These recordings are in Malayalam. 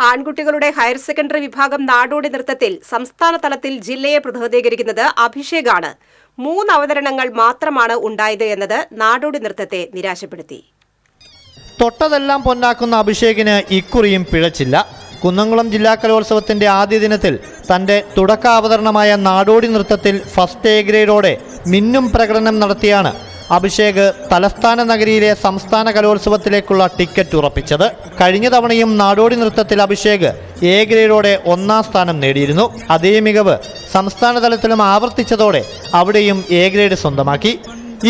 ആൺകുട്ടികളുടെ ഹയർ സെക്കൻഡറി വിഭാഗം നാടോടി നൃത്തത്തിൽ സംസ്ഥാന തലത്തിൽ ജില്ലയെ പ്രതിനിധീകരിക്കുന്നത് അഭിഷേകാണ്. 3 അവതരണങ്ങൾ മാത്രമാണ് ഉണ്ടായത് എന്നത് നാടോടി നൃത്തത്തെ നിരാശപ്പെടുത്തി. തൊട്ടതെല്ലാം പൊന്നാക്കുന്ന അഭിഷേകിന് ഇക്കുറിയും പിഴച്ചില്ല. കുന്നംകുളം ജില്ലാ കലോത്സവത്തിന്റെ ആദ്യ ദിനത്തിൽ തന്റെ തുടക്കാവതരണമായ നാടോടി നൃത്തത്തിൽ ഫസ്റ്റ് എ ഗ്രേഡോടെ മിന്നും പ്രകടനം നടത്തിയാണ് അഭിഷേക് തലസ്ഥാന നഗരിയിലെ സംസ്ഥാന കലോത്സവത്തിലേക്കുള്ള ടിക്കറ്റ് ഉറപ്പിച്ചത്. കഴിഞ്ഞ തവണയും നാടോടി നൃത്തത്തിൽ അഭിഷേക് എ ഗ്രേഡോടെ 1ാം സ്ഥാനം നേടിയിരുന്നു. അതേ മികവ് സംസ്ഥാന തലത്തിലും ആവർത്തിച്ചതോടെ അവിടെയും എ ഗ്രേഡ് സ്വന്തമാക്കി.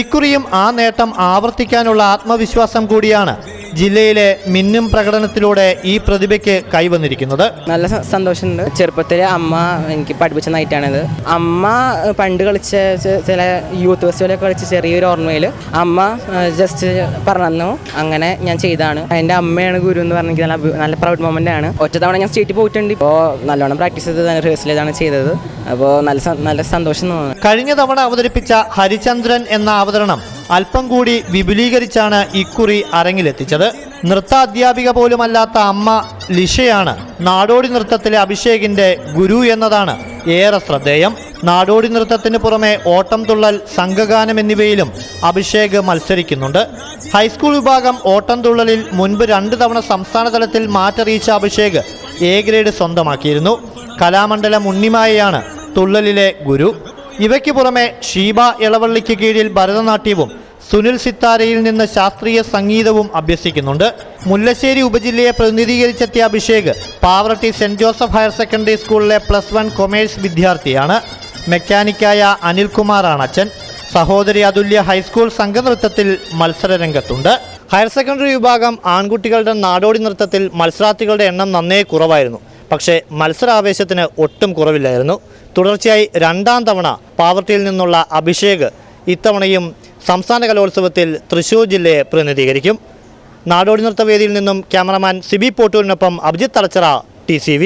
ഇക്കുറിയും ആ നേട്ടം ആവർത്തിക്കാനുള്ള ആത്മവിശ്വാസം കൂടിയാണ് ജില്ലയിലെ മിന്നും പ്രകടനത്തിലൂടെ ഈ പ്രതിഭയ്ക്ക് കൈവന്നിരിക്കുന്നത്. നല്ല സന്തോഷമുണ്ട്. ചെറുപ്പത്തിലെ അമ്മ എനിക്ക് പഠിപ്പിച്ച നൈറ്റാണിത്. അമ്മ പണ്ട് കളിച്ച ചില യൂത്ത് ഫെസ്റ്റിവലൊക്കെ കളിച്ച ചെറിയൊരു ഓർമ്മയിൽ അമ്മ ജസ്റ്റ് പറഞ്ഞു, അങ്ങനെ ഞാൻ ചെയ്താണ്. എൻ്റെ അമ്മയാണ് ഗുരു എന്ന് പറഞ്ഞെങ്കിൽ നല്ല പ്രൗഡ് മൊമെൻ്റ് ആണ്. ഒറ്റ തവണ ഞാൻ സ്റ്റേറ്റിൽ പോയിട്ടുണ്ട്. ഇപ്പോൾ നല്ലോണം പ്രാക്ടീസ് ചെയ്ത് റിഹേഴ്സൽ ചെയ്താണ് ചെയ്തത്. അപ്പോൾ നല്ല സന്തോഷം തോന്നുന്നു. കഴിഞ്ഞ തവണ അവതരിപ്പിച്ച ഹരിചന്ദ്രൻ എന്ന അവതരണം അല്പം കൂടി വിപുലീകരിച്ചാണ് ഇക്കുറി അരങ്ങിലെത്തിച്ചത്. നൃത്താധ്യാപിക പോലുമല്ലാത്ത അമ്മ ലിഷയാണ് നാടോടി നൃത്തത്തിലെ അഭിഷേകിന്റെ ഗുരു എന്നതാണ് ഏറെ ശ്രദ്ധേയം. നാടോടി നൃത്തത്തിന് പുറമെ ഓട്ടം തുള്ളൽ, സംഘഗാനം എന്നിവയിലും അഭിഷേക് മത്സരിക്കുന്നുണ്ട്. ഹൈസ്കൂൾ വിഭാഗം ഓട്ടം തുള്ളലിൽ മുൻപ് 2 തവണ സംസ്ഥാന തലത്തിൽ മാറ്ററിയിച്ച അഭിഷേക് എ ഗ്രേഡ് സ്വന്തമാക്കിയിരുന്നു. കലാമണ്ഡലം ഉണ്ണിമായയാണ് തുള്ളലിലെ ഗുരു. ഇവയ്ക്ക് പുറമെ ഷീബ ഇളവള്ളിക്ക് കീഴിൽ ഭരതനാട്യവും സുനിൽ സിത്താരയിൽ നിന്ന് ശാസ്ത്രീയ സംഗീതവും അഭ്യസിക്കുന്നുണ്ട്. മുല്ലശ്ശേരി ഉപജില്ലയെ പ്രതിനിധീകരിച്ചെത്തിയ Abhishek Pavaratti saint Joseph higher secondary സ്കൂളിലെ +1 കൊമേഴ്സ് വിദ്യാർത്ഥിയാണ്. മെക്കാനിക്കായ അനിൽകുമാറാണ് അച്ഛൻ. സഹോദരി അതുല്യ ഹൈസ്കൂൾ സംഘനൃത്തത്തിൽ മത്സരരംഗത്തുണ്ട്. ഹയർ സെക്കൻഡറി വിഭാഗം ആൺകുട്ടികളുടെ നാടോടി നൃത്തത്തിൽ മത്സരാർത്ഥികളുടെ എണ്ണം നന്നേ കുറവായിരുന്നു. പക്ഷേ മത്സരാവേശത്തിന് ഒട്ടും കുറവില്ലായിരുന്നു. തുടർച്ചയായി 2ാം തവണ പാവർട്ടിയിൽ നിന്നുള്ള അഭിഷേക് ഇത്തവണയും സംസ്ഥാന കലോത്സവത്തിൽ തൃശൂർ ജില്ലയെ പ്രതിനിധീകരിക്കും. നാടോടി നൃത്തവേദിയിൽ നിന്നും ക്യാമറമാൻ സിബി പോട്ടൂരിനൊപ്പം അഭിജിത്ത് തലച്ചറ, TCV.